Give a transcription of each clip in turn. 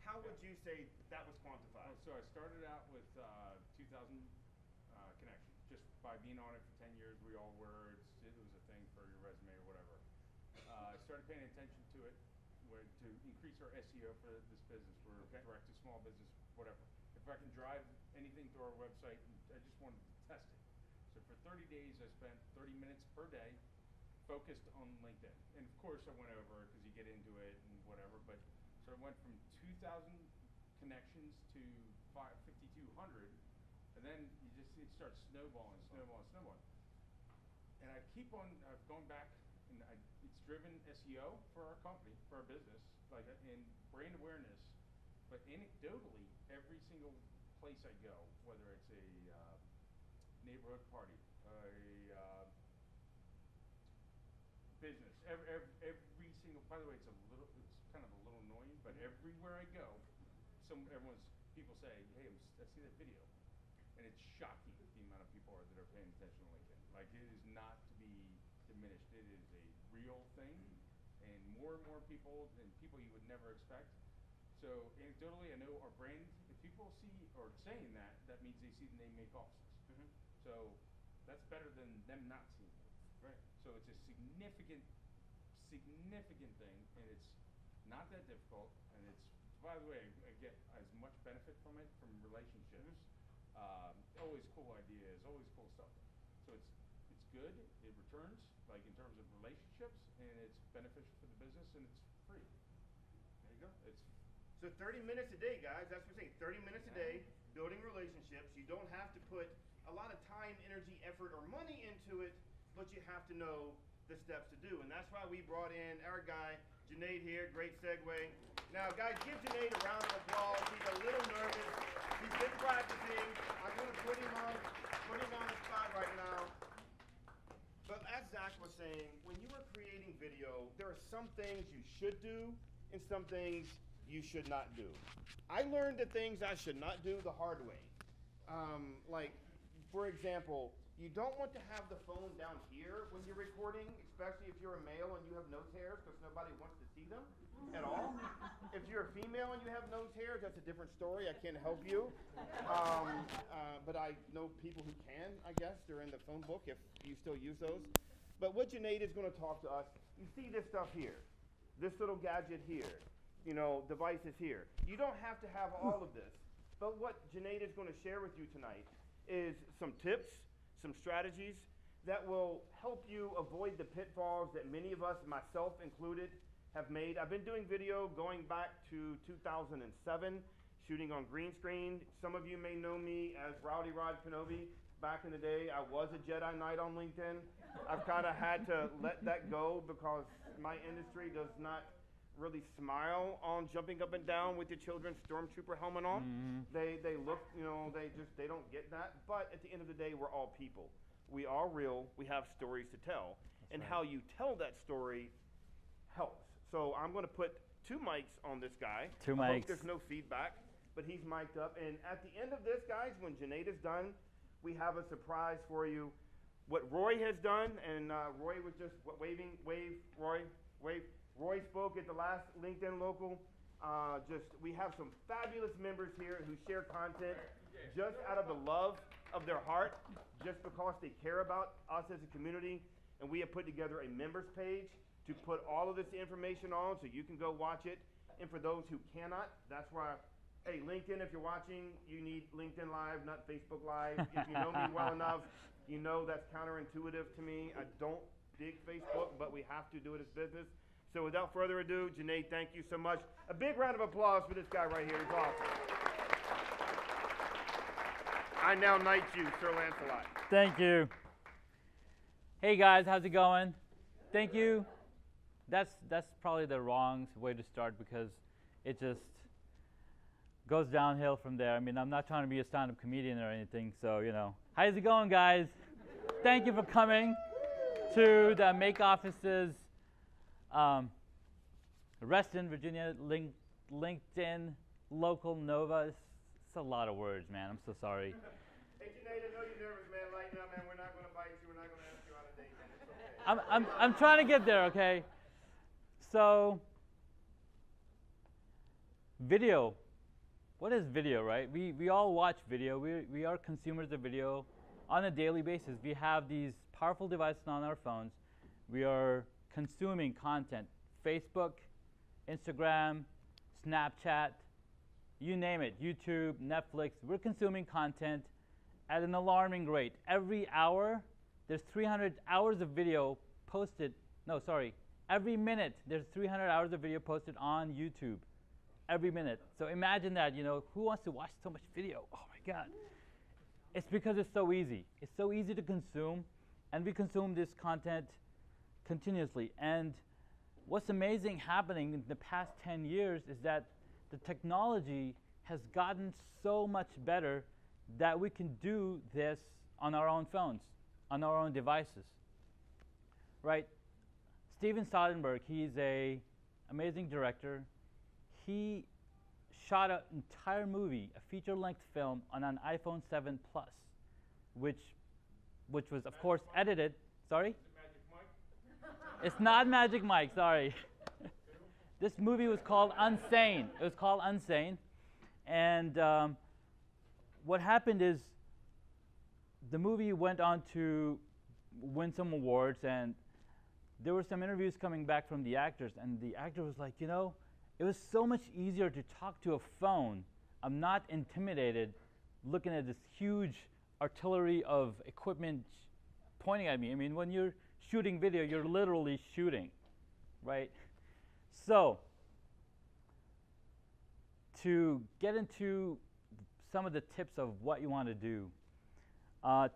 how would you say that was quantified? So I started out with 2,000 connections, just by being on it for 10 years. We all were. It was a thing for your resume or whatever. I started paying attention to it to increase our SEO for this business. We're direct to small business, whatever. If I can drive anything through our website, I just wanted to test it. So for 30 days, I spent 30 minutes per day focused on LinkedIn. And of course, I went over it because you get into it and whatever. But so I went from 2,000 connections to 5,200, and then it starts snowballing. And I keep on going back, and it's driven SEO for our company, for our business, like in brand awareness. But anecdotally, every single place I go, whether it's a neighborhood party, a business, every single. By the way, it's kind of a little annoying, but everywhere I go, people say, "Hey, I see that video," and it's shocking the amount of people that are paying attention to LinkedIn. Like, it is not to be diminished. It is a real thing, and more people you would never expect. So anecdotally, I know our brand. If people see or saying that, that means they see the name Make Offices. Mm-hmm. So that's better than them not seeing it. Right. So it's a significant thing, and it's not that difficult. And it's, by the way, I get as much benefit from it from relationships. Always cool ideas, always cool stuff. So it's good. It returns, like in terms of relationships, and it's beneficial for the business, and it's free. There you go. So 30 minutes a day, guys. That's what we're saying. 30 minutes a day, building relationships. You don't have to put a lot of time, energy, effort, or money into it, but you have to know the steps to do. And that's why we brought in our guy, Junaid here. Great segue. Now, guys, give Junaid a round of applause. He's a little nervous. He's been practicing. I'm going to put him on the spot right now. But as Zach was saying, when you are creating video, there are some things you should do and some things you should not do. I learned the things I should not do the hard way. Like, for example, you don't want to have the phone down here when you're recording, especially if you're a male and you have nose hairs, because nobody wants to see them at all. If you're a female and you have nose hairs, that's a different story. I can't help you. But I know people who can, I guess. They're in the phone book if you still use those. But what Junaid is going to talk to us, you see this stuff here, this little gadget here, devices here. You don't have to have all of this. But what Junaid is going to share with you tonight is some tips, some strategies that will help you avoid the pitfalls that many of us, myself included, have made. I've been doing video going back to 2007, shooting on green screen. Some of you may know me as Rowdy Rod Kenobi. Back in the day, I was a Jedi Knight on LinkedIn. I've kind of had to let that go because my industry does not really smile on jumping up and down with your children's stormtrooper helmet on. Mm-hmm. They look, they don't get that. But at the end of the day, we're all people. We are real. We have stories to tell. That's and right. How you tell that story helps. So I'm going to put 2 mics on this guy. 2 mics. I hope there's no feedback, but he's mic'd up. And at the end of this, guys, when Junaid is done, we have a surprise for you. What Roy has done, and Roy was just waving, Roy, wave. Roy spoke at the last LinkedIn Local. We have some fabulous members here who share content just out of the love of their heart, just because they care about us as a community. And we have put together a members page to put all of this information on so you can go watch it. And for those who cannot, that's why, hey, LinkedIn, if you're watching, you need LinkedIn Live, not Facebook Live. If you know me well enough, you know that's counterintuitive to me. I don't dig Facebook, but we have to do it as business. So without further ado, Junaid, thank you so much. A big round of applause for this guy right here. He's awesome. I now knight you, Sir Lancelot. Thank you. Hey guys, how's it going? Thank you. That's probably the wrong way to start because it just goes downhill from there. I mean, I'm not trying to be a stand-up comedian or anything, so How's it going, guys? Thank you for coming to the Make Offices Reston, Virginia, LinkedIn, Local Nova. It's a lot of words, man. I'm so sorry. Hey, Junaid, I know you're nervous, man. Lighten up, man. We're not going to bite you. We're not going to ask you out of date, man. It's okay. I'm trying to get there, okay? So, Video. What is video, right? We all watch video. We are consumers of video on a daily basis. We have these powerful devices on our phones. We are consuming content. Facebook, Instagram, Snapchat, you name it, YouTube, Netflix. We're consuming content at an alarming rate. Every hour, there's 300 hours of video posted. No, sorry. Every minute, there's 300 hours of video posted on YouTube. Every minute. So imagine that, who wants to watch so much video? Oh my God. It's because it's so easy. It's so easy to consume, and we consume this content continuously. And what's amazing happening in the past 10 years is that the technology has gotten so much better that we can do this on our own phones, on our own devices, right? Steven Soderbergh, he's an amazing director. He shot an entire movie, a feature-length film, on an iPhone 7 Plus, which was, of course, edited. Sorry? It's not Magic Mike, sorry. This movie was called Unsane. It was called Unsane. And what happened is the movie went on to win some awards, and there were some interviews coming back from the actors, and the actor was like, it was so much easier to talk to a phone. I'm not intimidated looking at this huge artillery of equipment pointing at me. I mean, when you're shooting video, you're literally shooting, right? So, to get into some of the tips of what you want to do,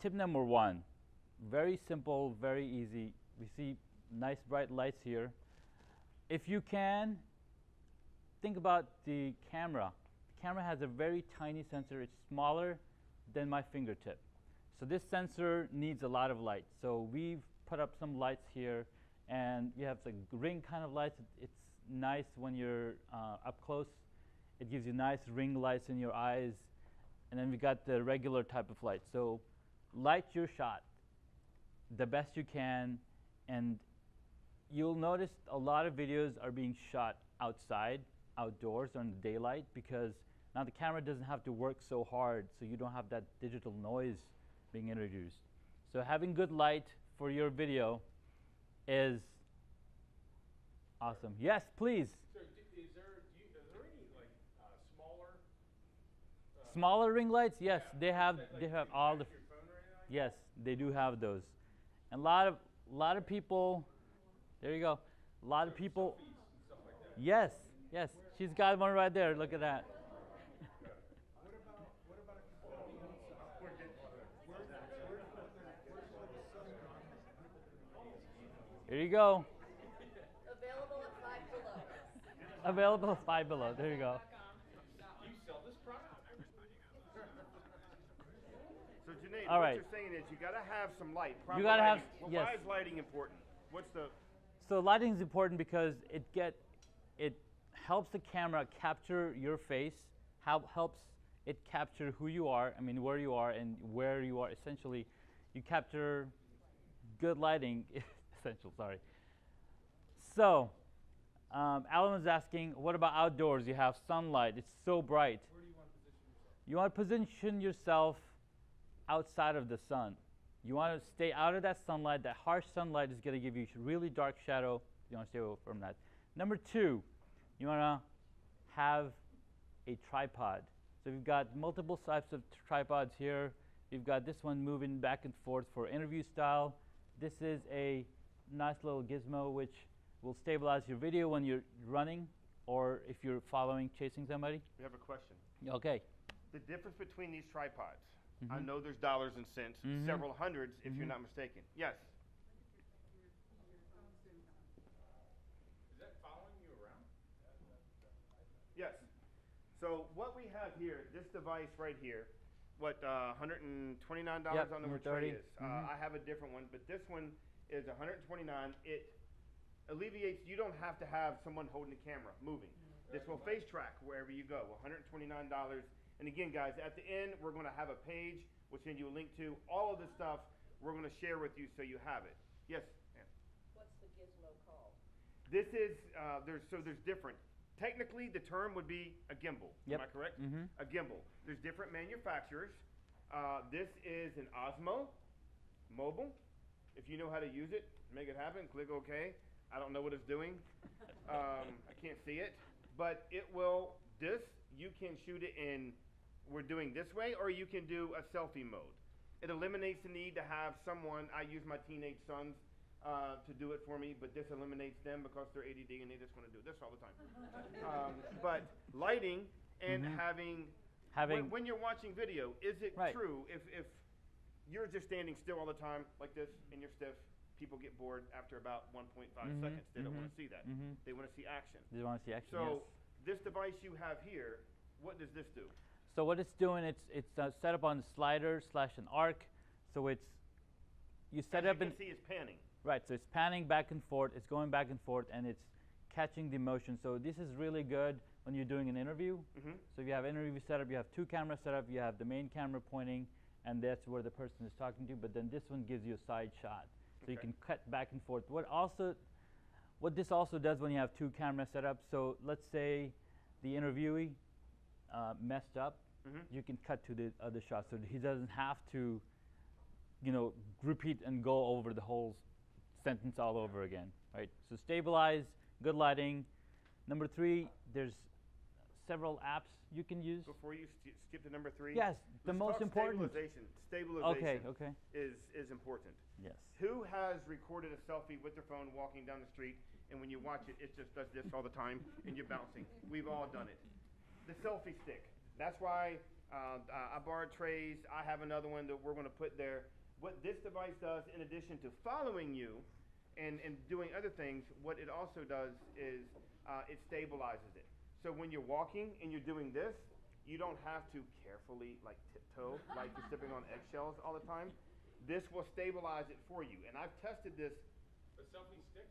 tip number 1, very simple, very easy. We see nice bright lights here. If you can, think about the camera. The camera has a very tiny sensor. It's smaller than my fingertip. So this sensor needs a lot of light. So we've put up some lights here, and we have the ring kind of lights. It's nice when you're up close. It gives you nice ring lights in your eyes. And then we got the regular type of light. So light your shot the best you can, and you'll notice a lot of videos are being shot outside, outdoors, or in the daylight, because now the camera doesn't have to work so hard, so you don't have that digital noise being introduced. So having good light for your video is awesome. Yes, please. So are there any smaller? Smaller ring lights? Yes, Yeah. they have. That, They have you all attach the. your phone or anything like Yes, they do have those, and a lot of people. There you go. A lot of people. selfies and stuff like that? Yes, yes. She's got one right there. Look at that. Here you go. Available at Five Below. Available at Five Below. There you go. You sell this product? So Junaid, All what right. you're saying is you got to have some light. Proper You gotta have- lighting. Well, yes. Why is lighting important? What's the? So lighting is important because it helps the camera capture your face. Helps it capture who you are. I mean, where you are and where you are. Essentially, you capture good lighting. Essential. Sorry. So, Alan was asking, what about outdoors? You have sunlight. It's so bright. Where do you want to position yourself? You want to position yourself outside of the sun. You want to stay out of that sunlight. That harsh sunlight is going to give you really dark shadow. You want to stay away from that. Number 2, you want to have a tripod. So we've got multiple types of tripods here. We've got this one moving back and forth for interview style. This is a nice little gizmo which will stabilize your video when you're running or if you're chasing somebody. We have a question. Okay. The difference between these tripods. I Mhm. know there's dollars and cents, Mhm. several hundreds, if you're Mhm. not mistaken. Yes. Is that following you around? Yes. So what we have here, this device right here, what $129 Yep, on the 130. Retray is. Mhm. I have a different one, but this one is $129. It alleviates. You don't have to have someone holding the camera, moving. This will face track wherever you go. $129. And again, guys, at the end we're going to have a page. We'll send you a link to all of this stuff. We're going to share with you so you have it. Yes. Ann? What's the gizmo called? This is there's different technically the term would be a gimbal. Yep. Am I correct? Mhm. A gimbal. There's different manufacturers. This is an Osmo Mobile. If you know how to use it, make it happen. Click OK. I don't know what it's doing. I can't see it, but it will. This you can shoot it in. We're doing this way, or you can do a selfie mode. It eliminates the need to have someone. I use my teenage sons to do it for me, but this eliminates them because they're ADD and they just want to do this all the time. But lighting and having when you're watching video, is it Right. true if you're just standing still all the time like this and you're stiff, people get bored after about 1.5 seconds. They don't want to see that. They want to see action. You want to see action? So Yes. this device you have here, what does this do? So what it's doing, it's set up on a slider / an arc. So it's you set As up you in can see it's panning. right. So it's panning back and forth. It's going back and forth, and it's catching the motion. So this is really good when you're doing an interview. So if you have interview set up, you have 2 cameras set up. You have the main camera pointing, and that's where the person is talking to. But then this one gives you a side shot, so you Okay. can cut back and forth. What this also does when you have 2 cameras set up. So let's say the interviewee messed up, you can cut to the other shot, so he doesn't have to, repeat and go over the whole sentence all over again, right? So stabilize, good lighting. Number 3, there's several apps you can use. Before you skip to number 3. Yes, the let's most talk important. Stabilization. Stabilization Okay. is important. Yes. Who has recorded a selfie with their phone walking down the street, and when you watch it, it just does this all the time, and you're bouncing? We've all done it. The selfie stick. That's why I borrowed Trey's. I have another one that we're going to put there. What this device does, in addition to following you and doing other things, what it also does is it stabilizes it. So when you're walking and you're doing this, you don't have to carefully tiptoe like you're stepping on eggshells all the time. This will stabilize it for you. And I've tested this. A selfie stick?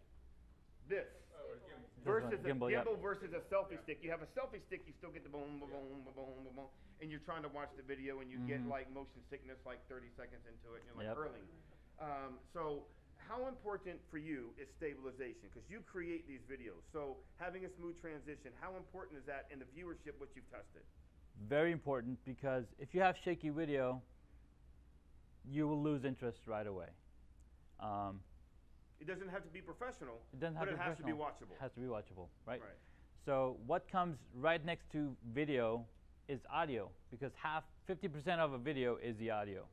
This. Oh, a gimbal. Versus This one, a gimbal, yeah. gimbal versus a selfie stick. You have a selfie stick, you still get the boom, boom, boom, boom, boom, boom, and you're trying to watch the video, and you get like motion sickness like 30 seconds into it, and you're like Yep. hurling. So how important for you is stabilization? Because you create these videos. So having a smooth transition, how important is that in the viewership, what you've tested? Very important, because if you have shaky video, you will lose interest right away. It doesn't have to be professional, It doesn't have but to it has to be professional. watchable. It has to be watchable, right? Right. So what comes right next to video is audio, because 50% of a video is the audio.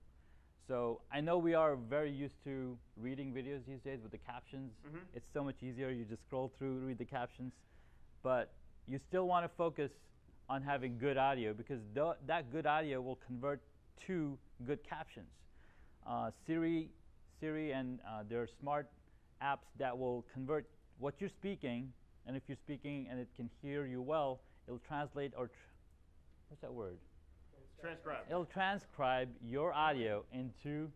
So I know we are very used to reading videos these days with the captions. It's so much easier. You just scroll through, read the captions. But you still want to focus on having good audio, because that good audio will convert to good captions. Siri and there are smart apps that will convert what you're speaking, and if you're speaking and it can hear you well, it'll translate what's that word? Transcribe. It'll transcribe your audio into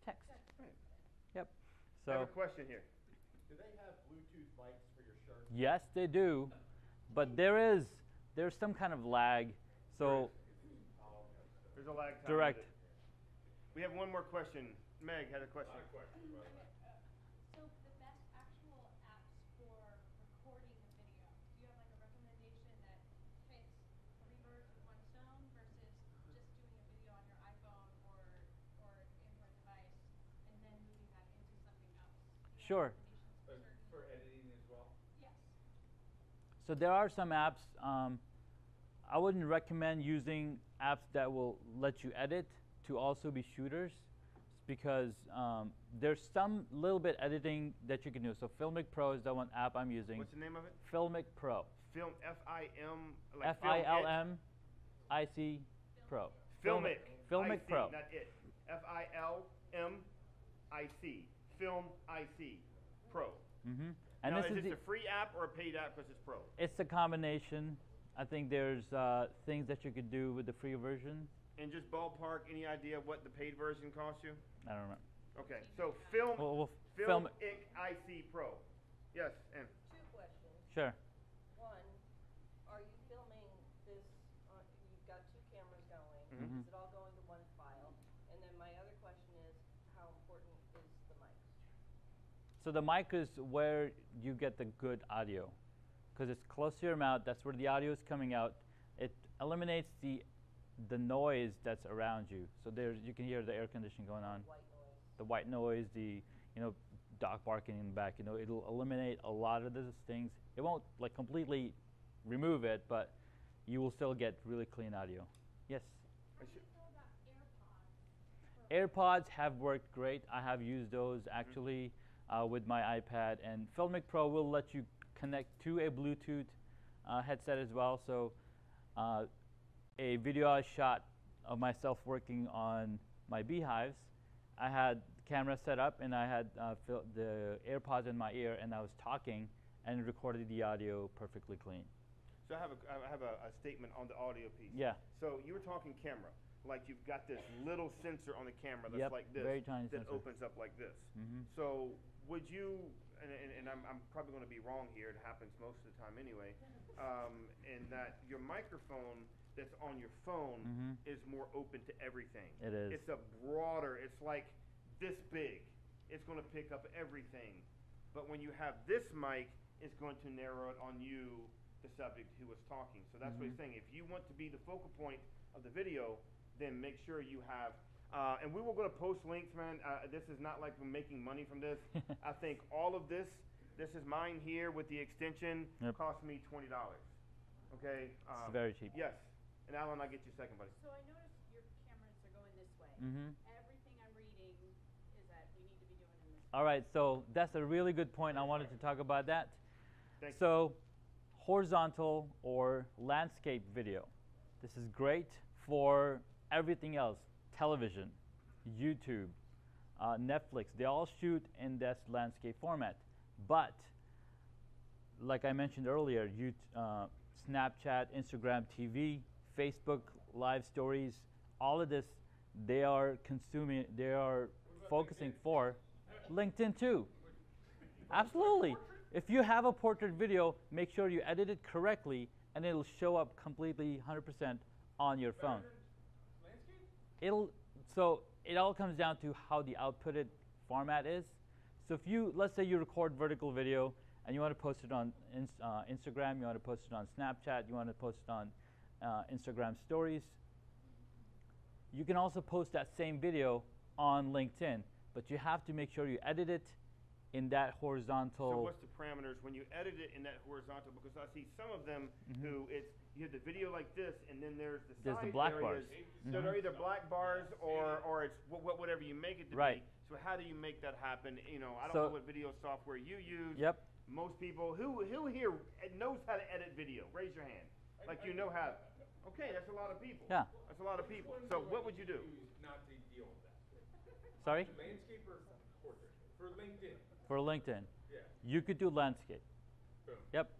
text. Right. Yep. I have So a question here. Do they have Bluetooth mics for your shirt? yes, they do, but there's some kind of lag. So There's a lag time. direct. with it. We have one more question. Meg had a question. So the best actual apps for recording a video, do you have like a recommendation that hits 3 birds with 1 stone versus just doing a video on your iPhone or Android device and then moving that into something else? Do you have Sure. recommendations for certain- For editing as well? Yes. So there are some apps. I wouldn't recommend using apps that will let you edit to also be shooters, because there's some little bit editing that you can do. So Filmic Pro is the one app I'm using. What's the name of it? Filmic Pro. Film F-I-M. Like F-I-L-M-I-C Pro. Filmic. Filmic IC, Pro. Not it. F-I-L-M-I-C. Film I-C. Pro. Mm-hmm. And Now, this is is this a free app or a paid app because it's pro? it's a combination. I think there's things that you could do with the free version. And just ballpark, any idea what the paid version costs you? I don't know. Okay, so Film We'll film it. Filmic IC Pro. Yes, and 2 questions. Sure. One, are you filming this, you've got 2 cameras going. Mhm. Is it all going to one file? And then my other question is, how important is the mic? So the mic is where you get the good audio. because it's close to your mouth. That's where the audio is coming out. It eliminates the noise that's around you. So you can hear the air conditioning going on, White noise. the white noise, the dog barking in the back. It'll eliminate a lot of those things. It won't like completely remove it, but you will still get really clean audio. Yes. How do you feel about AirPods? AirPods have worked great. I have used those actually with my iPad, and Filmic Pro will let you connect to a Bluetooth headset as well. So a video I shot of myself working on my beehives, I had the camera set up and I had the AirPods in my ear, and I was talking and recorded the audio perfectly clean. So I have a statement on the audio piece. Yeah. So you were talking camera, like you've got this little sensor on the camera that's Yep, like this, very tiny that sensor. opens up like this. Mhm. So would you, and I'm probably going to be wrong here, it happens most of the time anyway, in that your microphone that's on your phone Mhm. is more open to everything. It is. It's a broader, it's like this big. It's going to pick up everything. But when you have this mic, it's going to narrow it on you, the subject who was talking. So that's what he's saying. If you want to be the focal point of the video, then make sure you have, and we will go to post links, man. This is not like we're making money from this. I think all of this is mine here with the extension, Yep. cost me $20. Okay? It's very cheap. Yes. And Alan, I'll get you a second, buddy. So I noticed your cameras are going this way. Mhm. Everything I'm reading is that we need to be doing in this. All right, so that's a really good point. I wanted to talk about that. Thank you. So, horizontal or landscape video. This is great for everything else. Television, YouTube, Netflix, they all shoot in this landscape format. But, like I mentioned earlier, Snapchat, Instagram TV, Facebook live stories, all of this, they are focusing for LinkedIn too. Absolutely. If you have a portrait video, make sure you edit it correctly, and it'll show up completely 100% on your phone. So it all comes down to how the outputted format is. So let's say you record vertical video and you want to post it on Instagram, you want to post it on Snapchat, you want to post it on Instagram stories. You can also post that same video on LinkedIn, but you have to make sure you edit it in that horizontal. So what's the parameters when you edit it in that horizontal? Because I see some of them who you have the video like this, and then there's the There's side the black areas. bars. So they're either black bars or it's whatever you make it to Right. be. So how do you make that happen? I don't So- know what video software you use. Yep. Most people who here knows how to edit video. Raise your hand. Like you know how. Okay, that's a lot of people. Yeah. That's a lot of people. So what would you do? Not to deal with that. Sorry? Landscape or portrait? For LinkedIn. For LinkedIn. Yeah. You could do landscape. Boom. Yep.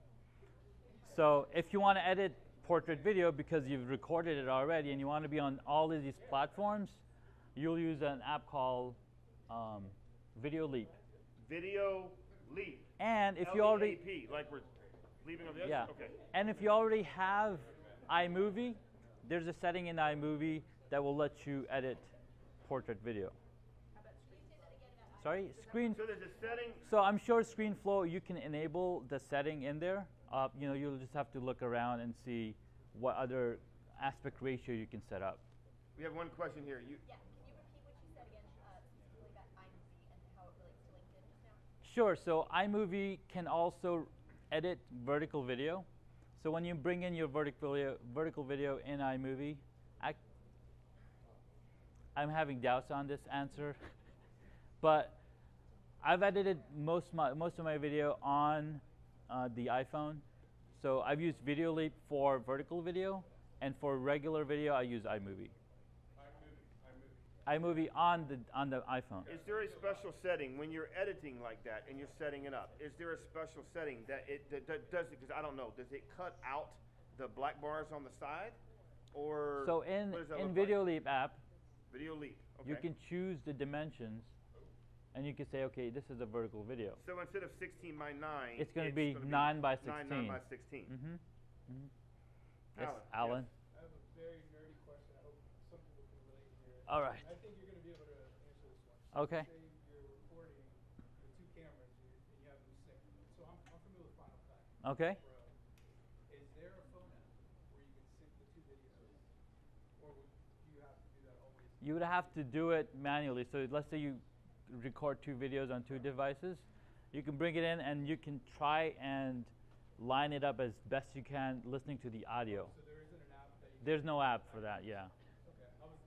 So if you want to edit portrait video because you've recorded it already and you want to be on all of these platforms, you'll use an app called Video Leap. Video Leap. And if you already LEAP, like we're leaving on the other. Yeah. Okay. And if you already have iMovie, there's a setting in iMovie that will let you edit portrait video. Sorry, screen. So there's a setting. So I'm sure ScreenFlow, you can enable the setting in there. You'll just have to look around and see what other aspect ratio you can set up. We have one question here. Yeah, can you repeat what you said again, specifically about iMovie and how it relates to LinkedIn just now? Sure. So iMovie can also edit vertical video. So when you bring in your vertical video in iMovie, I'm having doubts on this answer, but I've edited most of my video on the iPhone. So I've used Video Leap for vertical video, and for regular video, I use iMovie. iMovie on the iPhone. Is there a special setting when you're editing like that and you're setting it up? Is there a special setting that does it? Because I don't know. Does it cut out the black bars on the side, or So what does that in look Video like? Leap app, Video Leap. Okay. you can choose the dimensions, and you can say, okay, this is a vertical video. So instead of 16 by 9, It's going to be 9 by 16. 9 by 16. Yes, Alan, Alan. I have a very nerdy question. I hope some people can relate here. All right. I think you're going to be able to answer this one. Okay. Say you're recording with two cameras and you have them synced. So I'm familiar with Final Cut. Okay. Pro. You would have to do it manually. So let's say you record 2 videos on 2 devices. You can bring it in and you can try and line it up as best you can listening to the audio. So there isn't an app that you There's no app for that, yeah. Okay, I was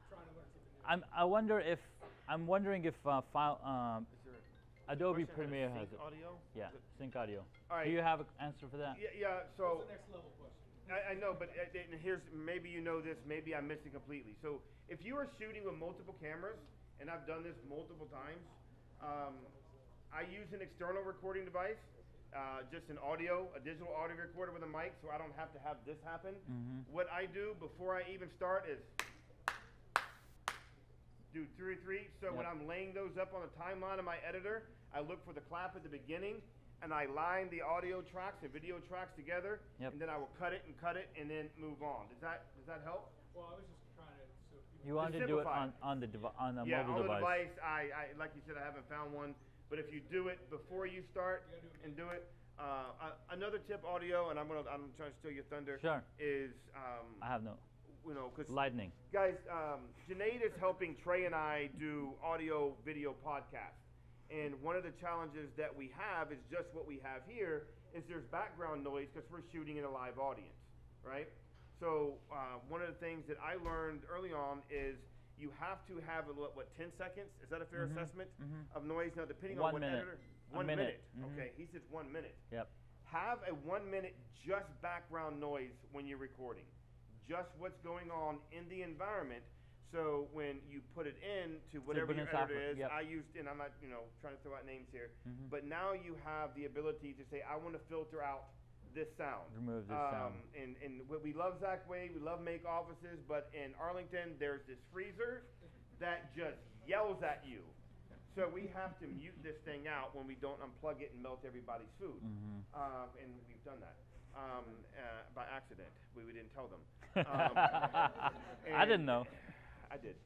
trying to learn something new. I'm wondering if Is there a Adobe question how to Premiere sync has it. audio? Yeah, sync audio. All right. Do you have an answer for that? Yeah, What's so the next level question? I know, but and here's, maybe you know this, maybe I'm missing completely. So if you are shooting with multiple cameras, and I've done this multiple times, I use an external recording device, just a digital audio recorder with a mic, so I don't have to have this happen. Mhm. What I do before I even start is do 3 3. So when Yep. I'm laying those up on the timeline of my editor, I look for the clap at the beginning, and I line the audio tracks and video tracks together, Yep. and then I will cut it, and then move on. Does that help? Well, I was just trying to, so people. You want to do it simplify. on a Yeah, mobile on the device. device, I like you said, I haven't found one. But if you do it before you start You gotta do it and do it, another tip, audio, and I'm trying to steal your thunder. Sure. Is I have no because lightning. guys, Junaid is helping Trey and I do audio video podcast. And one of the challenges that we have is just what we have here is there's background noise because we're shooting in a live audience, right? So one of the things that I learned early on is you have to have 10 seconds? Is that a fair assessment of noise? Now, depending on 1 what minute. editor, A 1 minute. minute. Okay, he says 1 minute. Yep. Have a 1 minute just background noise when you're recording, just what's going on in the environment. So when you put it in to whatever put in your editor software, is, yep. I used, and I'm not trying to throw out names here, Mhm. but now you have the ability to say, I want to filter out this sound. Remove this sound. And we love Zach Wade, we love Make Offices, but in Arlington, there's this freezer that just yells at you. So we have to mute this thing out when we don't unplug it and melt everybody's food. And we've done that by accident. We didn't tell them. I didn't know. I did.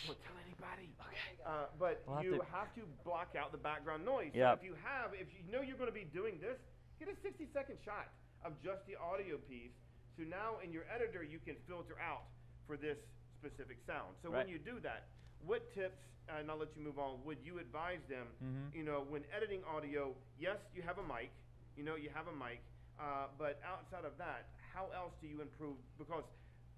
Don't tell anybody. Okay. But We'll have you to- have to block out the background noise. Yep. So if you know you're going to be doing this, get a 60-second shot of just the audio piece. So now in your editor, you can filter out for this specific sound. So Right. when you do that, what tips, and I'll let you move on, would you advise them, when editing audio, yes, you have a mic, but outside of that, how else do you improve? Because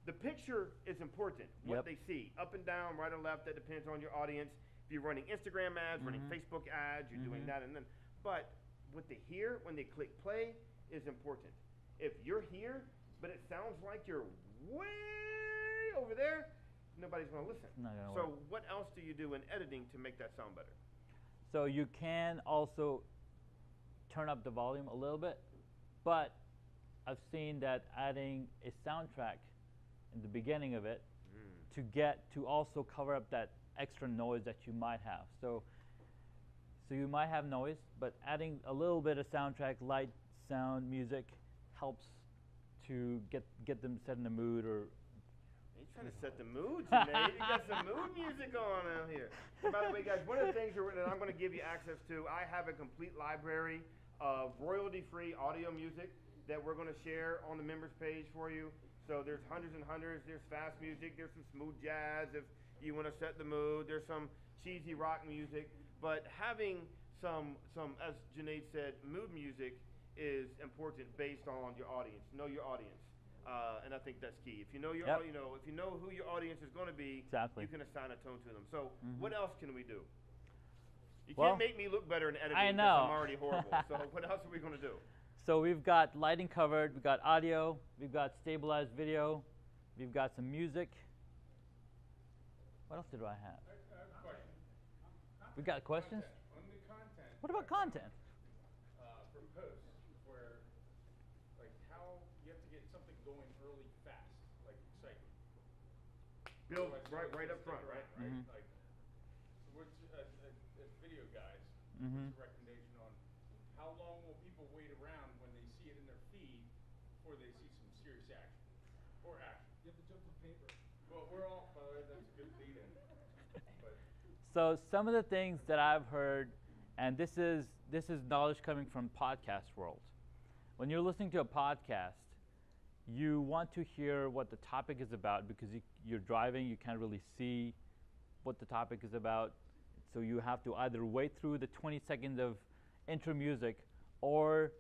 the picture is important, what Yep. they see, up and down, right or left, that depends on your audience. If you're running Instagram ads, running Facebook ads, you're doing that and then. But what they hear when they click play is important. If you're here, but it sounds like you're way over there, nobody's going to listen. Not gonna So work. what else do you do in editing to make that sound better? So you can also turn up the volume a little bit, but I've seen that adding a soundtrack in the beginning of it to also cover up that extra noise that you might have. So you might have noise, but adding a little bit of soundtrack, light sound, music helps to get them set in the mood. Or He's trying to set the mood, Junaid. You got some mood music on out here. And by the way, guys, one of the things that I'm going to give you access to, I have a complete library of royalty-free audio music that we're going to share on the members page for you. So there's hundreds and hundreds. There's fast music. There's some smooth jazz if you want to set the mood. There's some cheesy rock music. But having some, as Junaid said, mood music is important based on your audience. Know your audience. And I think that's key. If you know Yep. if you know who your audience is going to be, Exactly. you can assign a tone to them. So what else can we do? You Well, can't make me look better in editing I because know. I'm already horrible. So what else are we going to do? So we've got lighting covered, we've got audio, we've got stabilized video, we've got some music. What else did I have? I have a question. We got questions? On the content. What about content? For posts, where, like, how you have to get something going early fast, like excitement. Build Otherwise, right it's up gonna front, stick right? around, Like, so what's, as video guys, Mhm. what's the recommendation on how long will people wait around when they see it in their feed before they see some serious action? Or action? You have to jump to paper. Well, we're all, that's a good lead-in. But So some of the things that I've heard, and this is knowledge coming from podcast world. When you're listening to a podcast, you want to hear what the topic is about because you're driving, you can't really see what the topic is about. So you have to either wait through the 20 seconds of intro music, or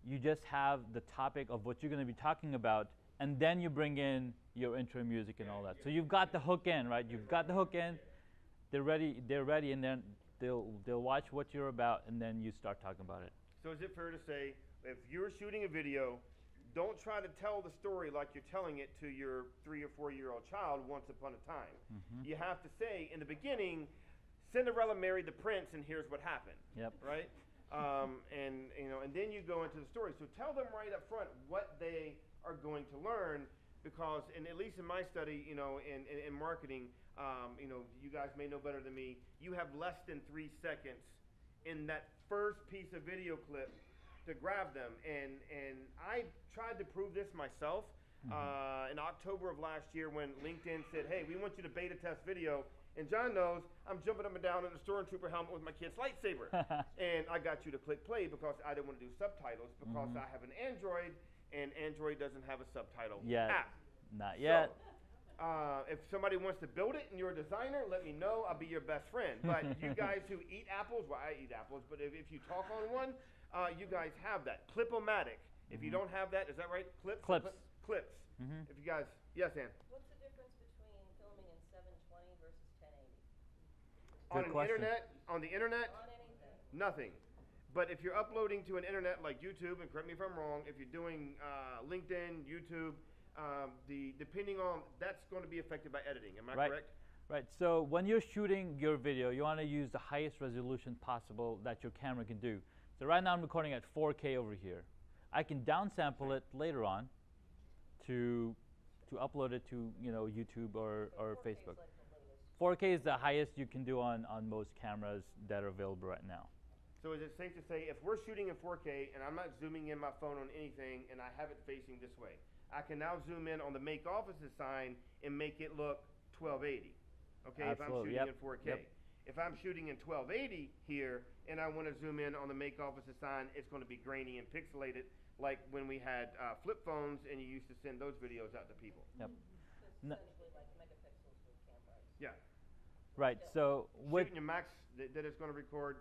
you just have the topic of what you're going to be talking about, and then you bring in your intro music and all that. So you've got the hook in, right? You've got the hook in. They're ready, and then they'll watch what you're about, and then you start talking about it. So is it fair to say, if you're shooting a video, don't try to tell the story like you're telling it to your 3 or 4 year old child once upon a time. You have to say, in the beginning, Cinderella married the prince, and here's what happened. Yep. Right? And then you go into the story. So tell them right up front what they are going to learn, because, and at least in my study, in marketing, you guys may know better than me, you have less than 3 seconds in that first piece of video clip to grab them. And I tried to prove this myself in October of last year when LinkedIn said, hey, we want you to beta test video. And John knows I'm jumping up and down in a stormtrooper helmet with my kid's lightsaber. And I got you to click play because I didn't want to do subtitles, because I have an Android, and Android doesn't have a subtitle app. Not yet. So, if somebody wants to build it and you're a designer, let me know. I'll be your best friend. But you guys who eat apples, well, I eat apples, but if you talk on one, you guys have that. Clip-O-Matic. If you don't have that, is that right? Clips? Clips. If you guys, yes, Ann? What's the difference between filming in 720 versus 1080? On the internet, On anything? nothing. But if you're uploading to an internet like YouTube, and correct me if I'm wrong, if you're doing LinkedIn, YouTube, depending on, that's going to be affected by editing. Am I correct? Right. So when you're shooting your video, you want to use the highest resolution possible that your camera can do. So right now I'm recording at 4K over here. I can downsample it later on to upload it to YouTube or Facebook. 4K is the highest you can do on most cameras that are available right now. So is it safe to say, if we're shooting in 4K and I'm not zooming in my phone on anything and I have it facing this way, I can now zoom in on the Make Offices sign and make it look 1280. Okay, Absolutely. If I'm shooting in 4K. If I'm shooting in 1280 here and I want to zoom in on the Make Offices sign, it's going to be grainy and pixelated, like when we had flip phones and you used to send those videos out to people. Yep. It's essentially like megapixels with cameras. Yeah. Right. So Shooting your max that it's going to record,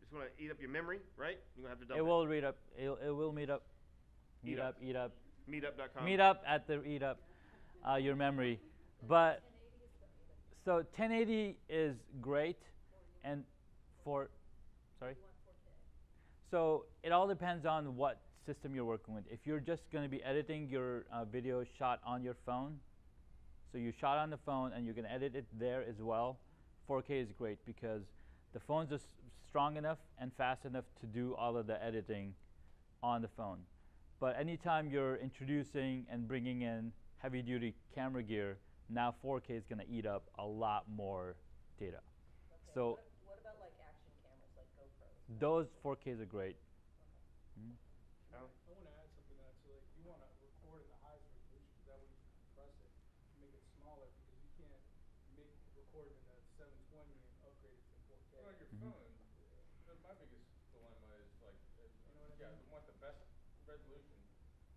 it's going to eat up your memory, right? You're going to have to dump it will read up. It will meet up. Eat up. Meetup.com. Meet up at the eat up your memory. But so 1080 is great, and so it all depends on what system you're working with. If you're just going to be editing your video shot on your phone, so you shot on the phone and you can edit it there as well, 4K is great because the phone's just strong enough and fast enough to do all of the editing on the phone. But anytime you're introducing and bringing in heavy-duty camera gear, now 4K is going to eat up a lot more data. Okay. So What about like action cameras, like GoPros? those 4Ks are great. I want to add something to that. So like, you want to record in the highest resolution, because that way you can compress it, make it smaller, because you can't record in the 720 and upgrade it to 4K. Well, your phone, my biggest dilemma is like, I want the best resolution,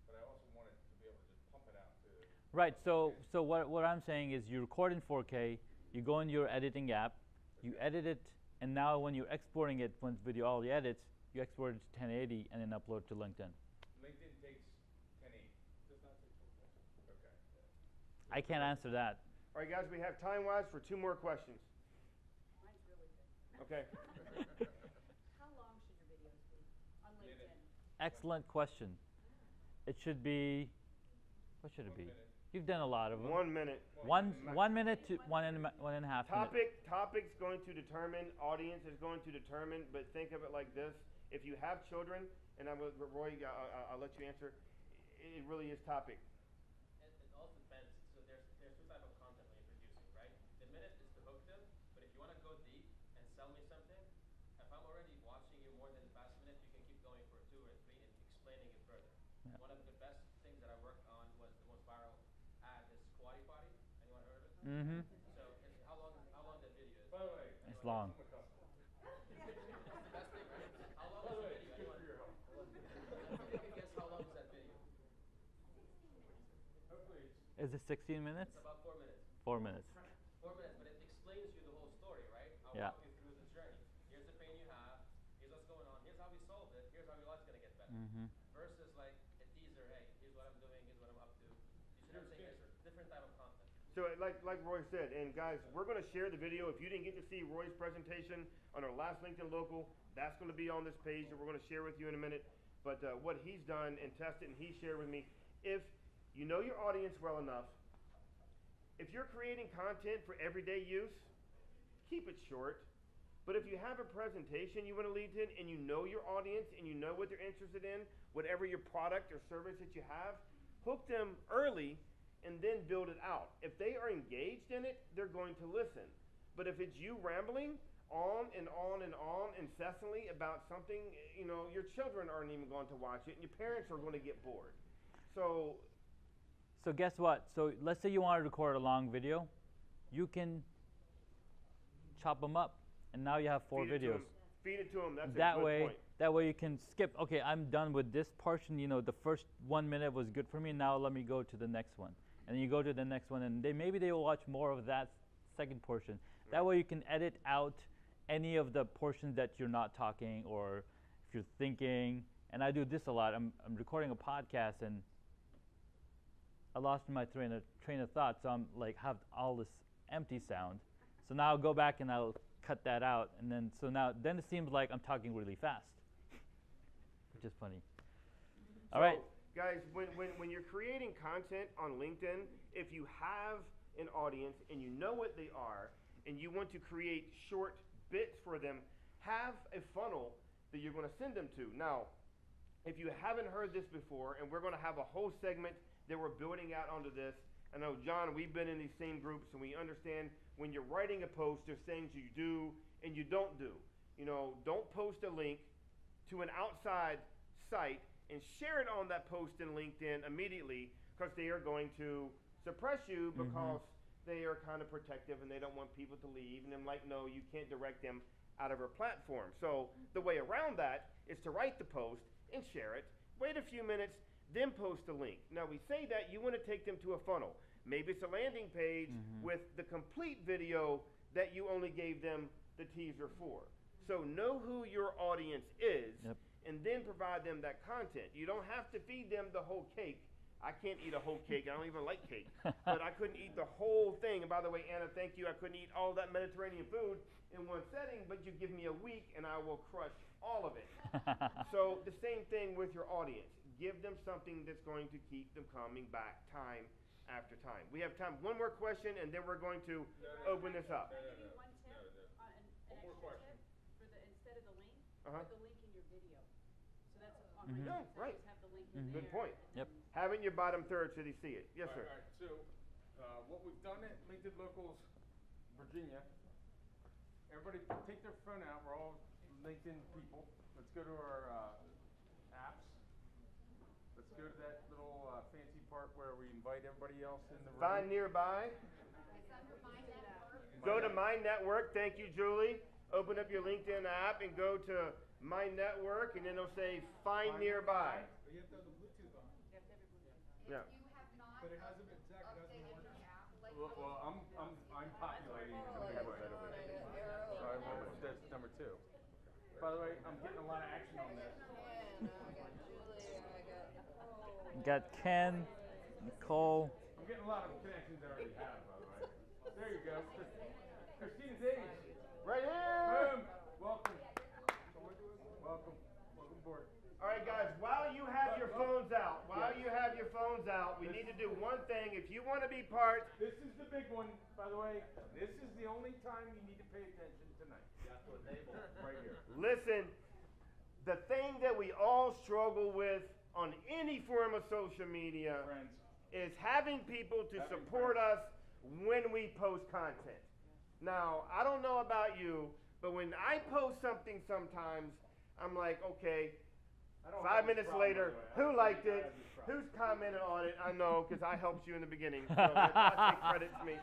but I also want it to be able to just pump it out to. Right. So what I'm saying is you record in 4K, you go in your editing app, you edit it, and now when you're exporting it, once video all the edits, you export it to 1080 and then upload to LinkedIn. LinkedIn takes 1080. Does not take 4K. Okay. I can't answer that. All right, guys, we have time-wise for 2 more questions. Mine's really good. Okay. How long should your videos be on LinkedIn? Excellent question. It should be, what should it be? minute. You've done a lot of them. 1 minute. 1 minute to 1.5 minutes. Topic's going to determine, audience is going to determine, but think of it like this. If you have children, and Roy, I'll let you answer, it really is topic. It also depends. So there's 2 types of content when you're producing, right? The minute is to hook them, but if you want to go deep and sell me something, if I'm already watching you more than the past minute, you can keep going for 2 or 3 and explaining it further. Yeah. One of the best things that I worked on was the most viral ad is Squatty Potty. Anyone heard of it? Mm-hmm. So how long that video is? By the way, It's long. That's the best thing, right? How long is the video? Anyone? If you can guess how long is that video? Is it 16 minutes? It's about 4 minutes. 4 minutes. 4 minutes, but it explains you the whole story, right? I'll Yeah. walk you through the journey. Here's the pain you have. Here's what's going on. Here's how we solved it. Here's how your life's gonna get better. Mm-hmm. Versus like a teaser. Hey, here's what I'm doing. Here's what I'm up to. You should have saying it's different type of content. So like Roy said, and guys, we're going to share the video. If you didn't get to see Roy's presentation on our last LinkedIn Local, that's going to be on this page that we're going to share with you in a minute. But what he's done and tested and he shared with me, if you know your audience well enough, if you're creating content for everyday use, keep it short. But if you have a presentation you want to lead in and you know your audience and you know what they're interested in, whatever your product or service that you have, hook them early and then build it out. If they are engaged in it, they're going to listen. But if it's you rambling on and on and on incessantly about something, you know, your children aren't even going to watch it and your parents are going to get bored. So guess what? So let's say you want to record a long video. You can chop them up, and now you have 4 videos. Feed it to them. That's that a good way, point. That way you can skip. Okay, I'm done with this portion. You know, the first 1 minute was good for me. Now let me go to the next one. And you go to the next one, and maybe they will watch more of that second portion. That way you can edit out any of the portions that you're not talking, or if you're thinking. And I do this a lot. I'm recording a podcast, and I lost my train of thought, so I'm like have all this empty sound. So now I'll go back and I'll cut that out, and then it seems like I'm talking really fast, which is funny. All right. Guys, when you're creating content on LinkedIn, if you have an audience and you know what they are and you want to create short bits for them, have a funnel that you're going to send them to. Now, if you haven't heard this before, and we're going to have a whole segment that we're building out onto this. I know, John, we've been in these same groups, and we understand when you're writing a post, there's things you do and you don't do. You know, don't post a link to an outside site and share it on that post in LinkedIn immediately, because they are going to suppress you because they are kind of protective and they don't want people to leave. And I'm like, no, you can't direct them out of our platform. So the way around that is to write the post and share it, wait a few minutes, then post a link. Now we say that you want to take them to a funnel. Maybe it's a landing page with the complete video that you only gave them the teaser for. So know who your audience is, and then provide them that content. You don't have to feed them the whole cake. I can't eat a whole cake. I don't even like cake. But I couldn't eat the whole thing. And by the way, Anna, thank you. I couldn't eat all that Mediterranean food in one setting, but you give me a week and I will crush all of it. So the same thing with your audience. Give them something that's going to keep them coming back time after time. We have time. One more question, and then we're going to open this up. Can I give you one tip? An extra tip for the instead of the link, put the link in your video. So that's on my Yeah, right. Just have the link in there. Good point. Yep. Have it in your bottom third so they see it. Yes, sir. All right, so what we've done at LinkedIn Locals Virginia, everybody take their phone out. We're all LinkedIn people. Let's go to our apps. Let's go to that little fancy part where we invite everybody else in the room. Find nearby. Go to My Network. Thank you, Julie. Open up your LinkedIn app and go to My Network, and then it'll say Find Nearby. But you have to have the Bluetooth on. Yeah. But it hasn't been, Zach, it hasn't been working. Well, I'm populating it in a big way. So that's number 2. By the way, I'm getting a lot of action on this. Got Ken, Nicole. I'm getting a lot of connections I already have, by the way. There you go. Christina Davies. Right here. Boom. Welcome. Welcome aboard. All right, guys, while you have your phones out, we need to do one thing. If you want to be part. This is the big one, by the way. This is the only time you need to pay attention tonight. You have to enable. Right here. Listen, the thing that we all struggle with on any form of social media Friends. is having people to support us when we post content. Now, I don't know about you, but when I post something sometimes, I'm like, okay, 5 minutes later, who liked it? Who's commented on it? I know, because I helped you in the beginning, so I take credit to me.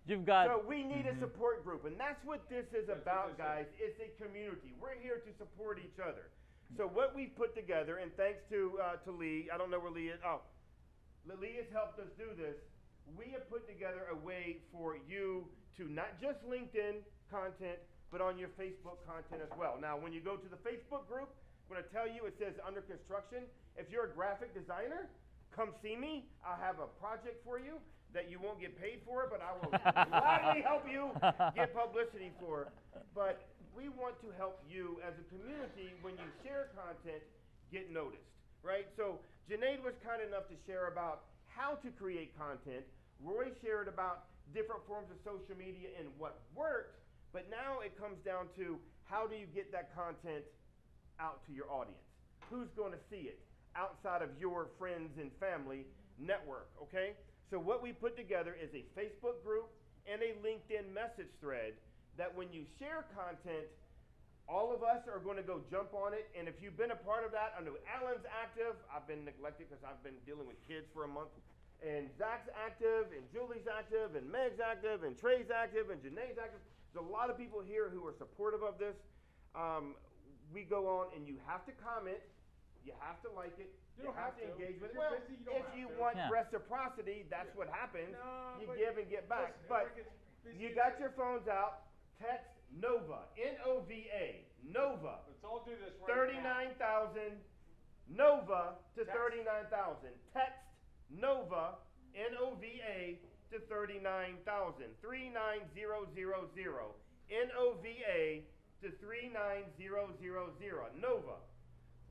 You've got. So we need a support group, and that's what this is about, guys. It's a community. We're here to support each other. So what we've put together, and thanks to Lee, I don't know where Lee is. Oh, Lee has helped us do this. we have put together a way for you to not just LinkedIn content, but on your Facebook content as well. Now, when you go to the Facebook group, I'm going to tell you, it says under construction. If you're a graphic designer, come see me. I'll have a project for you that you won't get paid for, but I will gladly help you get publicity for. But we want to help you as a community, when you share content, get noticed, right? So Junaid was kind enough to share about how to create content. Roy shared about different forms of social media and what worked, but now it comes down to how do you get that content out to your audience? Who's going to see it outside of your friends and family network, okay? So what we put together is a Facebook group and a LinkedIn message thread that when you share content, all of us are going to go jump on it. And if you've been a part of that, I know Alan's active. I've been neglected because I've been dealing with kids for a month. And Zach's active, and Julie's active, and Meg's active, and Trey's active, and Janae's active. There's a lot of people here who are supportive of this. We go on, and you have to comment. You have to like it. You have to engage with it. Well, if you want reciprocity, that's what happens. You give and get back. But you got your phones out. Text NOVA, N-O-V-A, NOVA. Let's all do this right 39,000, NOVA to 39,000. Text NOVA, N-O-V-A to 39,000. 39000. N-O-V-A to 39000. NOVA.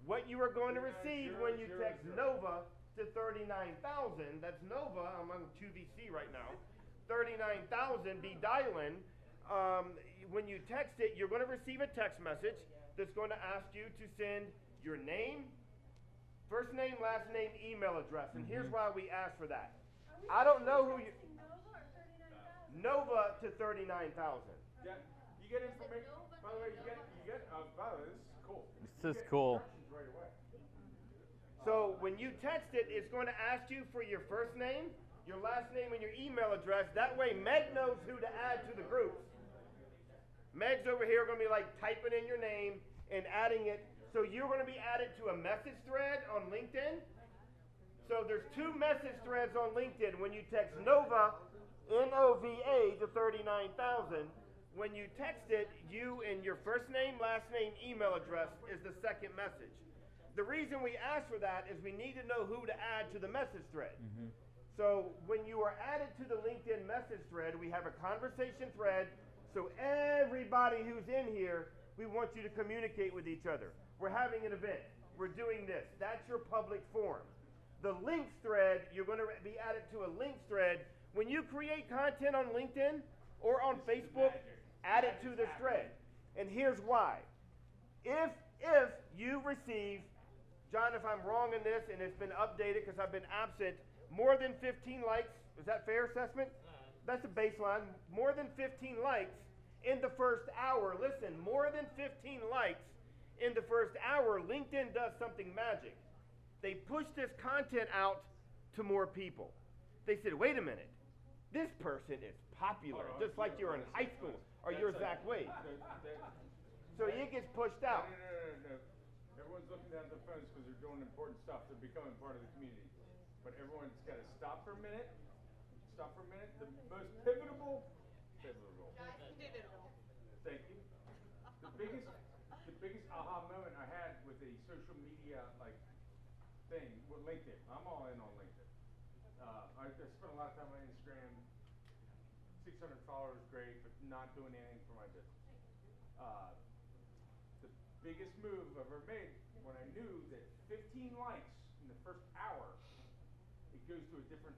What you are going to receive when you text NOVA to 39,000, that's NOVA, I'm on QVC right now, 39,000, be dialing. When you text it, you're going to receive a text message that's going to ask you to send your name, first name, last name, email address. And here's why we ask for that. I don't know who you... NOVA to 39,000. Yeah, you get information. By the way, you get. By the way, this is cool. This is cool. Right away. So when you text it, it's going to ask you for your first name, your last name, and your email address. That way, Meg knows who to add to the groups. Meg's over here going to be like typing in your name and adding it. So you're going to be added to a message thread on LinkedIn. So there's 2 message threads on LinkedIn. When you text NOVA, N-O-V-A to 39,000, when you text it, you and your first name, last name, email address is the second message. The reason we ask for that is we need to know who to add to the message thread. So when you are added to the LinkedIn message thread, we have a conversation thread. So everybody who's in here, we want you to communicate with each other. We're having an event. We're doing this. That's your public forum. The links thread, you're going to be added to a links thread. When you create content on LinkedIn or on Facebook, add it to this thread. And here's why. If you receive, John, if I'm wrong in this and it's been updated because I've been absent, more than 15 likes, is that fair assessment? That's a baseline. More than 15 likes in the first hour. Listen, more than 15 likes in the first hour, LinkedIn does something magic. They push this content out to more people. They said, wait a minute, this person is popular, just like you're in high school, or you're Zach Wade. So it gets pushed out. No. Everyone's looking down at their phones because they're doing important stuff. They're becoming part of the community. But everyone's got to stop for a minute. The most pivotal. Thank you. The biggest aha moment I had with a social media thing with LinkedIn. I'm all in on LinkedIn. I spent a lot of time on Instagram. 600 followers, great, but not doing anything for my business. The biggest move I've ever made when I knew that 15 likes in the first hour, it goes to a different.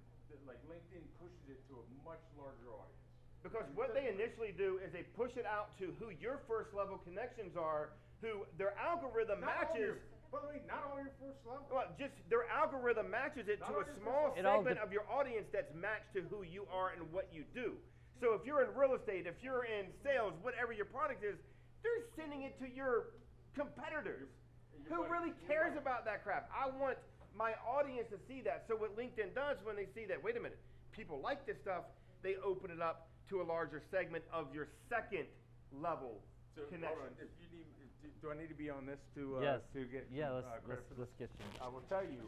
LinkedIn pushes it to a much larger audience. Because what they initially do is they push it out to who your first level connections are, who their algorithm matches. By the way, not all your first level. Well, just their algorithm matches it to a small segment of your audience that's matched to who you are and what you do. So if you're in real estate, if you're in sales, whatever your product is, they're sending it to your competitors. Who really cares about that crap? I want my audience to see that. So what LinkedIn does when they see that, wait a minute, people like this stuff, they open it up to a larger segment of your second level connection. Hold on. If you need, do I need to be on this to yes. to get? Yeah, credit let's get you. I will tell you,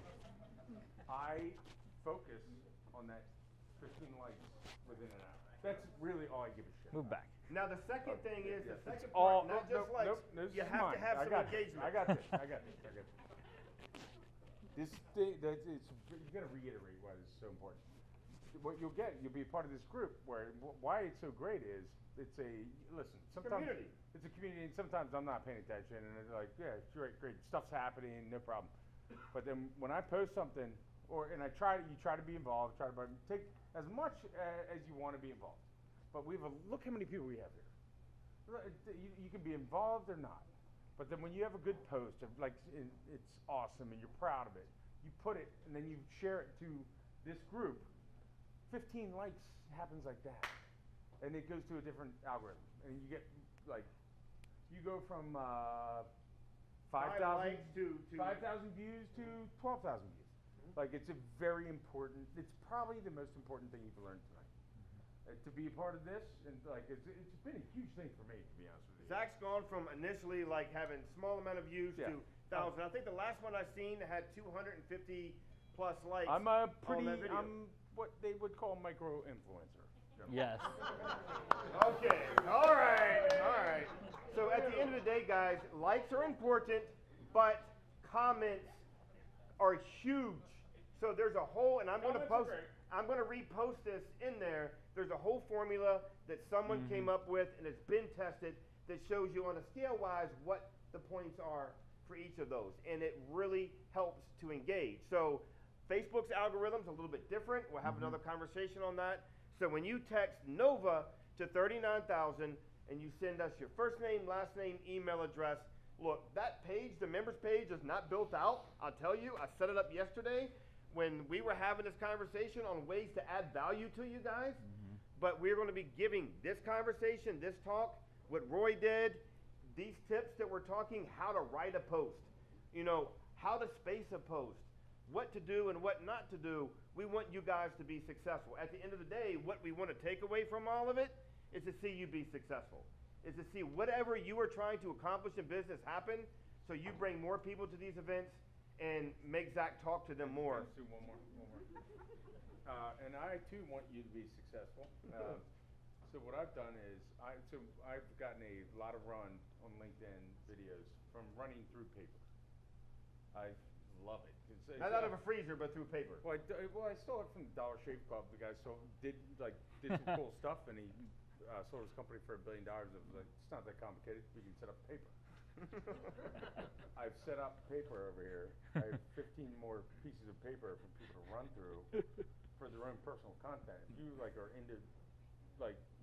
I focus on that 15 likes within an hour. That's really all I give a shit Move about. back. Now the second thing is, Yeah, the second it's all, part, not just likes, this you is have to mine. have I some got engagement. This. I got this. I got this. I got this. This thing, you got to reiterate why this is so important. What you'll get, you'll be a part of this group where why it's so great is it's a listen. Sometimes Community. it's a community, and sometimes I'm not paying attention, and it's like, yeah, great, stuff's happening, no problem. But then when I post something, you try to be involved, take as much as you want to be involved. But look how many people we have here. You can be involved or not. But then when you have a good post, it's awesome and you're proud of it, you put it and then you share it to this group, 15 likes happens like that. And it goes to a different algorithm. And you get you go from 5,000 likes to 5,000 views to 12,000 views. It's a very important, it's probably the most important thing you've learned tonight. To be a part of this, and it's been a huge thing for me, to be honest with you. Zach's gone from initially having small amount of views to thousands. I think the last one I seen had 250 plus likes. I'm on that video. I'm what they would call micro influencer. Yes. Okay. All right. So at the end of the day, guys, likes are important, but comments are huge. So there's a whole, and I'm going to repost this in there. There's a whole formula that someone came up with and it's been tested that shows you on a scale-wise what the points are for each of those. And it really helps to engage. So Facebook's algorithm's a little bit different. We'll have another conversation on that. So when you text NOVA to 39,000 and you send us your first name, last name, email address, look, that page, the members page, is not built out. I'll tell you, I set it up yesterday when we were having this conversation on ways to add value to you guys. But we're going to be giving this conversation, this talk, what Roy did, these tips that we're talking, how to write a post, how to space a post, what to do and what not to do. We want you guys to be successful. At the end of the day, what we want to take away from all of it is to see you be successful, is to see whatever you are trying to accomplish in business happen, so you bring more people to these events and make Zach talk to them more. Let's do one more. And I too want you to be successful. So what I've done is I've gotten a lot of run on LinkedIn videos from running through paper. I love it. Not out of a freezer, but through paper. Well, I stole it from the Dollar Shave Club. The guy did some cool stuff, and he sold his company for $1 billion. I was like, it's not that complicated. We can set up paper. I've set up paper over here. I have 15 more pieces of paper for people to run through for their own personal content. If you are into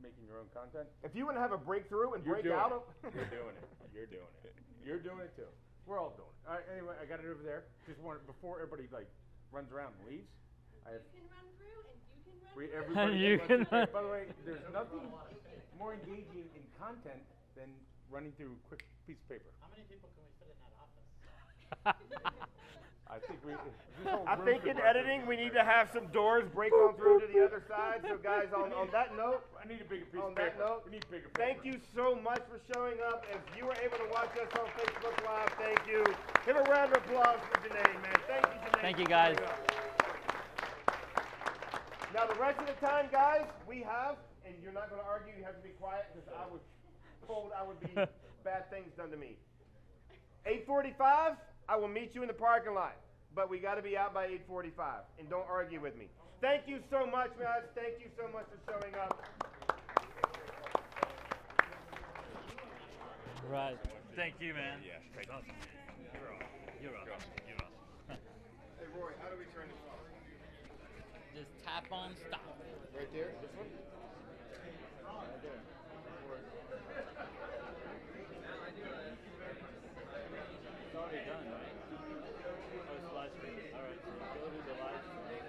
making your own content, if you want to have a breakthrough and break out of, you're doing it. You're doing it. You're doing it too. We're all doing it. All right, anyway, I got it over there. Just wanted before everybody runs around and leaves. You can run through and you can run through. Everybody You can run. By the way, there's nothing more engaging in content than running through a quick piece of paper. How many people can we fit in that office? I think in editing we need to have some doors break on through to the other side. So guys, on that note, I need a bigger piece on of that paper. note, We need bigger paper. thank you so much for showing up. If you were able to watch us on Facebook Live, thank you. Give a round of applause for Janae, man. Thank you, Janae. Thank you, guys. Now the rest of the time, guys, we have, and you're not going to argue, you have to be quiet because I was told I would be bad things done to me. 8:45, I will meet you in the parking lot. But we got to be out by 8:45, and don't argue with me. Thank you so much, guys. Thank you so much for showing up. Right. Thank you, man. Yeah, That's awesome. You're awesome. You're awesome. Hey, Roy, how do we turn this off? Just tap on stop. Right there? This one? Right there. It's already done, right? Oh, it's live stream. All right, so go to the live stream.